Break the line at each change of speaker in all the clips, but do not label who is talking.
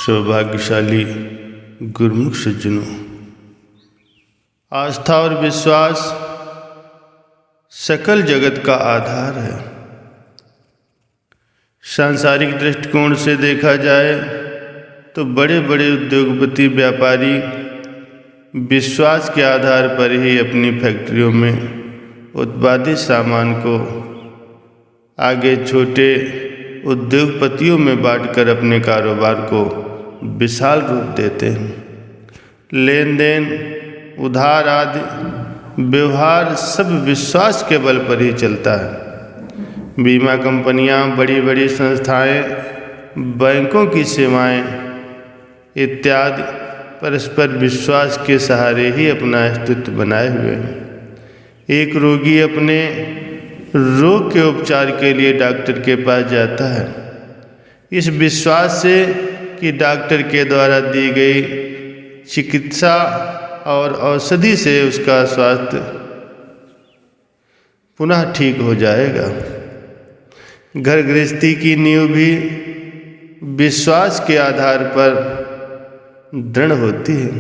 सौभाग्यशाली गुरुमुख सज्जनों, आस्था और विश्वास सकल जगत का आधार है। सांसारिक दृष्टिकोण से देखा जाए तो बड़े बड़े उद्योगपति व्यापारी विश्वास के आधार पर ही अपनी फैक्ट्रियों में उत्पादित सामान को आगे छोटे उद्योगपतियों में बांटकर अपने कारोबार को विशाल रूप देते हैं। लेन देन, उधार आदि व्यवहार सब विश्वास के बल पर ही चलता है। बीमा कंपनियां, बड़ी बड़ी संस्थाएं, बैंकों की सेवाएं इत्यादि परस्पर विश्वास के सहारे ही अपना अस्तित्व बनाए हुए हैं। एक रोगी अपने रोग के उपचार के लिए डॉक्टर के पास जाता है, इस विश्वास से कि डॉक्टर के द्वारा दी गई चिकित्सा और औषधि से उसका स्वास्थ्य पुनः ठीक हो जाएगा। घर गृहस्थी की नींव भी विश्वास के आधार पर दृढ़ होती है।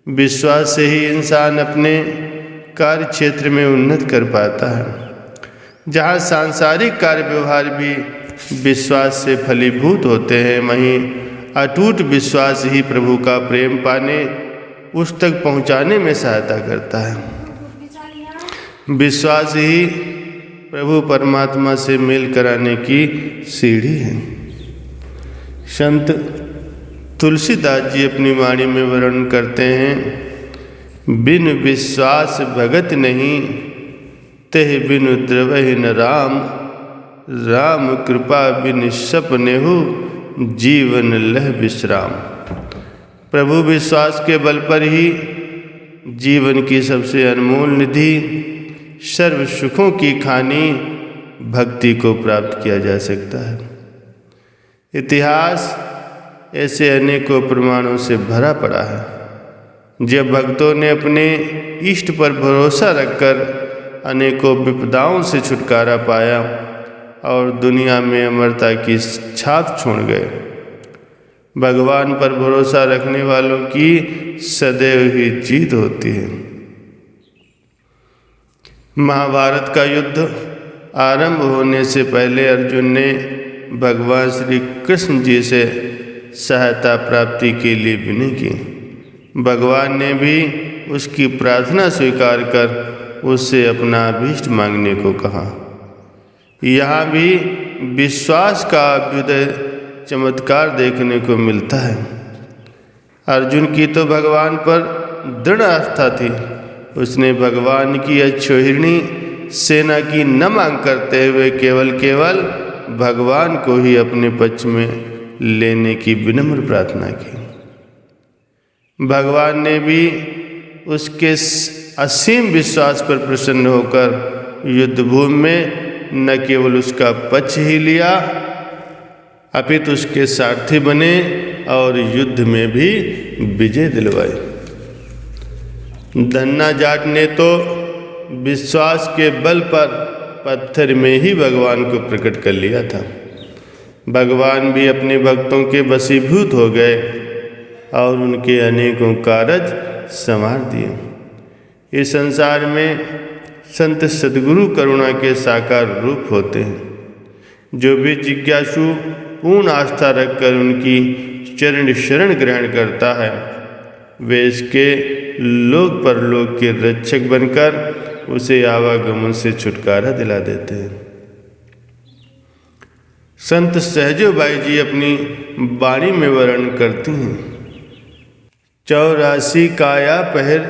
विश्वास से ही इंसान अपने कार्य क्षेत्र में उन्नति कर पाता है। जहाँ सांसारिक कार्य व्यवहार भी विश्वास से फलीभूत होते हैं, वहीं अटूट विश्वास ही प्रभु का प्रेम पाने, उस तक पहुँचाने में सहायता करता है। विश्वास ही प्रभु परमात्मा से मेल कराने की सीढ़ी है। संत तुलसीदास जी अपनी वाणी में वर्णन करते हैं, बिन विश्वास भगत नहीं, तेह बिनु द्रवहि न राम, राम कृपा बिन सपनेहु, जीवन लह विश्राम। प्रभु विश्वास के बल पर ही जीवन की सबसे अनमोल निधि, सर्व सुखों की खानी भक्ति को प्राप्त किया जा सकता है। इतिहास ऐसे अनेकों प्रमाणों से भरा पड़ा है। जब भक्तों ने अपने इष्ट पर भरोसा रखकर अनेकों विपदाओं से छुटकारा पाया और दुनिया में अमरता की छाप छोड़ गए। भगवान पर भरोसा रखने वालों की सदैव ही जीत होती है। महाभारत का युद्ध आरंभ होने से पहले अर्जुन ने भगवान श्री कृष्ण जी से सहायता प्राप्ति के लिए विनय की। भगवान ने भी उसकी प्रार्थना स्वीकार कर उससे अपना अभीष्ट मांगने को कहा। यहाँ भी विश्वास का अभ्युदय चमत्कार देखने को मिलता है। अर्जुन की तो भगवान पर दृढ़ आस्था थी। उसने भगवान की अक्षौहिणी सेना की न मांग करते हुए केवल भगवान को ही अपने पक्ष में लेने की विनम्र प्रार्थना की। भगवान ने भी उसके असीम विश्वास पर प्रसन्न होकर युद्धभूमि में न केवल उसका पक्ष ही लिया, अपितु उसके सारथी बने और युद्ध में भी विजय दिलवाई। धन्ना जाट ने तो विश्वास के बल पर पत्थर में ही भगवान को प्रकट कर लिया था। भगवान भी अपने भक्तों के वशीभूत हो गए और उनके अनेकों कारज संवार दिए। इस संसार में संत सद्गुरु करुणा के साकार रूप होते हैं। जो भी जिज्ञासु पूर्ण आस्था रखकर उनकी चरण शरण ग्रहण करता है, वे इसके लोक परलोक के रक्षक बनकर उसे आवागमन से छुटकारा दिला देते हैं। संत सहजो बाई जी अपनी वाणी में वर्णन करती हैं, 84 काया पहर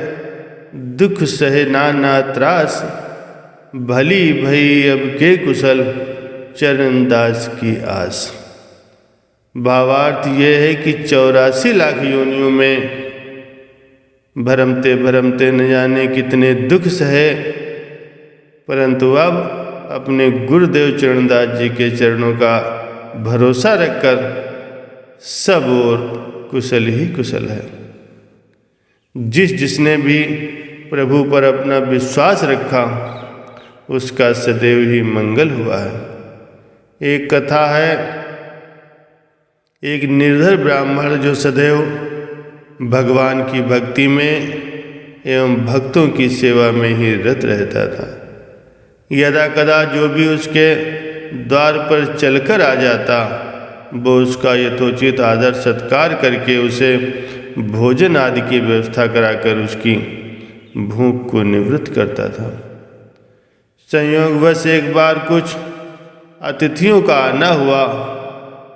दुख सहे नाना त्रास, भली भई अब के कुशल चरण दास की आस। भावार्थ ये है कि 84 लाख योनियों में भरमते भरमते न जाने कितने दुख सहे, परंतु अब अपने गुरुदेव चरणदास जी के चरणों का भरोसा रखकर सब ओर कुशल ही कुशल है। जिसने भी प्रभु पर अपना विश्वास रखा, उसका सदैव ही मंगल हुआ है। एक कथा है, एक निर्धर ब्राह्मण जो सदैव भगवान की भक्ति में एवं भक्तों की सेवा में ही रत रहता था। यदा कदा जो भी उसके द्वार पर चलकर आ जाता, वो उसका यथोचित आदर सत्कार करके उसे भोजन आदि की व्यवस्था कराकर उसकी भूख को निवृत्त करता था। संयोगवश एक बार कुछ अतिथियों का आना हुआ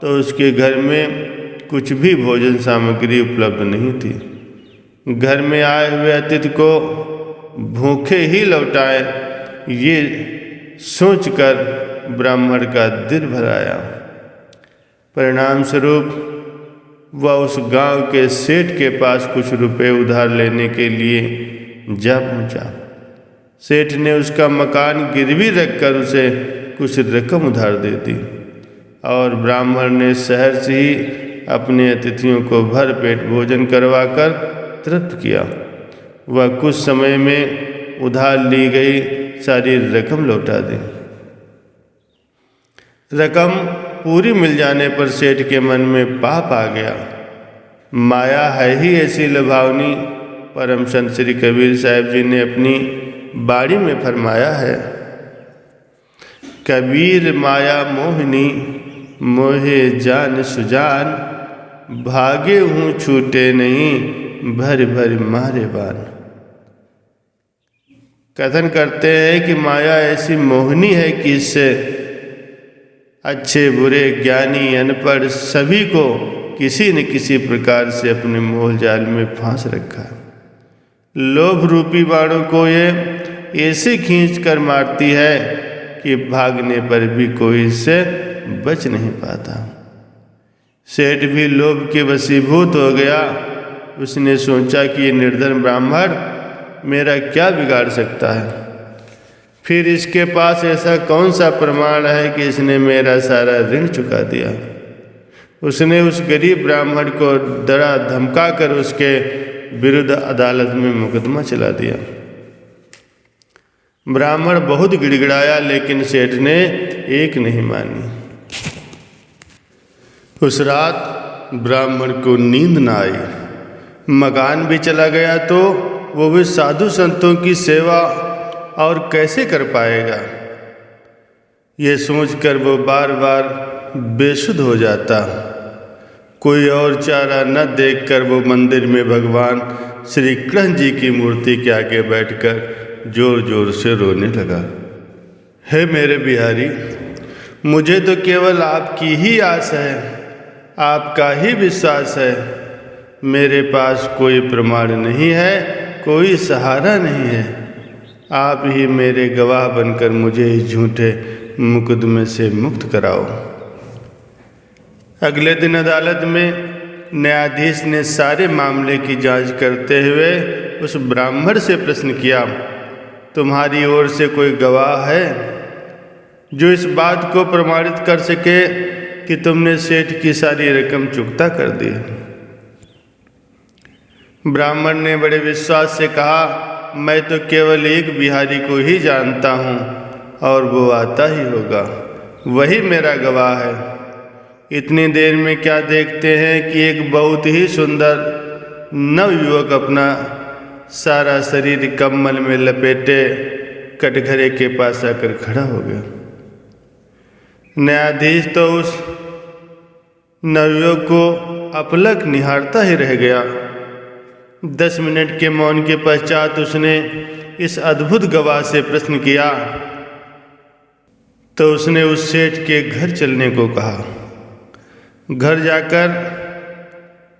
तो उसके घर में कुछ भी भोजन सामग्री उपलब्ध नहीं थी। घर में आए हुए अतिथि को भूखे ही लौटाए, ये सोचकर ब्राह्मण का दिल भर आया। परिणाम स्वरूप वह उस गांव के सेठ के पास कुछ रुपए उधार लेने के लिए जा पहुंचा। सेठ ने उसका मकान गिरवी रखकर उसे कुछ रकम उधार दे दी और ब्राह्मण ने शहर से ही अपने अतिथियों को भर पेट भोजन करवाकर तृप्त किया। वह कुछ समय में उधार ली गई सारी रकम लौटा दी। रकम पूरी मिल जाने पर सेठ के मन में पाप आ गया। माया है ही ऐसी लुभावनी। परम संत श्री कबीर साहिब जी ने अपनी बाणी में फरमाया है, कबीर माया मोहिनी मोहे जान सुजान, भागे हूँ छूटे नहीं भर भर मारे बान। कथन करते हैं कि माया ऐसी मोहिनी है कि इससे अच्छे बुरे ज्ञानी अनपढ़ सभी को किसी न किसी प्रकार से अपने मोह जाल में फांस रखा है। लोभ रूपी बाणों को ये ऐसे खींच कर मारती है कि भागने पर भी कोई इससे बच नहीं पाता। सेठ भी लोभ के वशीभूत हो गया। उसने सोचा कि ये निर्धन ब्राह्मण मेरा क्या बिगाड़ सकता है, फिर इसके पास ऐसा कौन सा प्रमाण है कि इसने मेरा सारा ऋण चुका दिया। उसने उस गरीब ब्राह्मण को डरा धमका कर उसके विरुद्ध अदालत में मुकदमा चला दिया। ब्राह्मण बहुत गिड़गिड़ाया, लेकिन सेठ ने एक नहीं मानी। उस रात ब्राह्मण को नींद न आई। मकान भी चला गया तो वो भी साधु संतों की सेवा और कैसे कर पाएगा। ये सोचकर वो बार बार बेसुध हो जाता। कोई और चारा न देखकर वो मंदिर में भगवान श्री कृष्ण जी की मूर्ति के आगे बैठकर जोर जोर से रोने लगा। हे मेरे बिहारी, मुझे तो केवल आपकी ही आस है, आपका ही विश्वास है। मेरे पास कोई प्रमाण नहीं है, कोई सहारा नहीं है। आप ही मेरे गवाह बनकर मुझे इस झूठे मुकदमे से मुक्त कराओ। अगले दिन अदालत में न्यायाधीश ने सारे मामले की जांच करते हुए उस ब्राह्मण से प्रश्न किया, तुम्हारी ओर से कोई गवाह है जो इस बात को प्रमाणित कर सके कि तुमने सेठ की सारी रकम चुकता कर दी। ब्राह्मण ने बड़े विश्वास से कहा, मैं तो केवल एक बिहारी को ही जानता हूँ और वो आता ही होगा, वही मेरा गवाह है। इतनी देर में क्या देखते हैं कि एक बहुत ही सुंदर नवयुवक अपना सारा शरीर कम्बल में लपेटे कटघरे के पास आकर खड़ा हो गया। न्यायाधीश तो उस नवयुवक को अपलक निहारता ही रह गया। 10 मिनट के मौन के पश्चात उसने इस अद्भुत गवाह से प्रश्न किया तो उसने उस सेठ के घर चलने को कहा। घर जाकर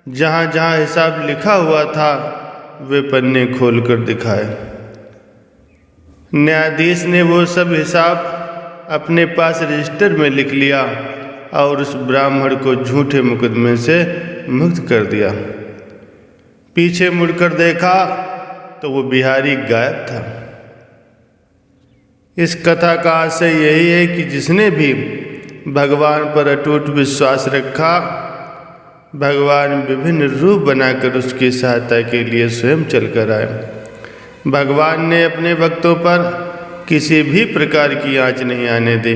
जहाँ जहाँ हिसाब लिखा हुआ था वे पन्ने खोलकर दिखाए। न्यायाधीश ने वो सब हिसाब अपने पास रजिस्टर में लिख लिया और उस ब्राह्मण को झूठे मुकदमे से मुक्त कर दिया। पीछे मुड़कर देखा तो वो बिहारी गायब था। इस कथा का आशय यही है कि जिसने भी भगवान पर अटूट विश्वास रखा, भगवान विभिन्न रूप बनाकर उसकी सहायता के लिए स्वयं चलकर आए। भगवान ने अपने भक्तों पर किसी भी प्रकार की आँच नहीं आने दी।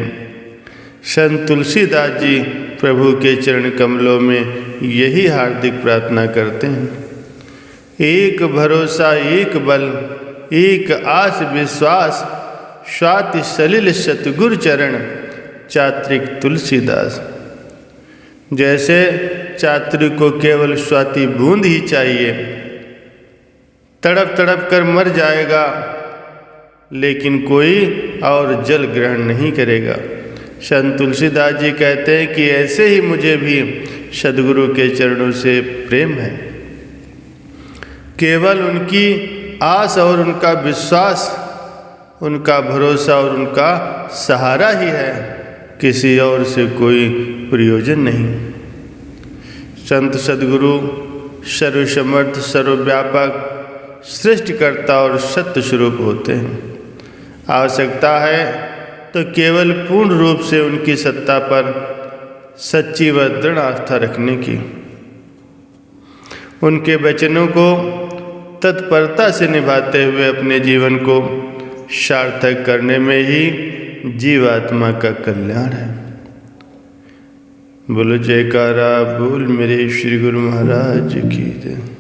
संत तुलसीदास जी प्रभु के चरण कमलों में यही हार्दिक प्रार्थना करते हैं। एक भरोसा एक बल एक आस विश्वास, स्वाति सलिल सतगुरु चरण चात्रिक तुलसीदास। जैसे चात्रिक को केवल स्वाति बूंद ही चाहिए, तड़प तड़प कर मर जाएगा लेकिन कोई और जल ग्रहण नहीं करेगा। संत तुलसीदास जी कहते हैं कि ऐसे ही मुझे भी सद्गुरु के चरणों से प्रेम है। केवल उनकी आस और उनका विश्वास, उनका भरोसा और उनका सहारा ही है, किसी और से कोई प्रयोजन नहीं। संत सद्गुरु सर्वसमर्थ सर्वव्यापक सृष्टिकर्ता और सत्य स्वरूप होते हैं। आवश्यकता है तो केवल पूर्ण रूप से उनकी सत्ता पर सच्ची व दृढ़ आस्था रखने की, उनके वचनों को तत्परता से निभाते हुए अपने जीवन को सार्थक करने में ही जीवात्मा का कल्याण है। बोलो जयकारा बोल मेरे श्री गुरु महाराज की जय।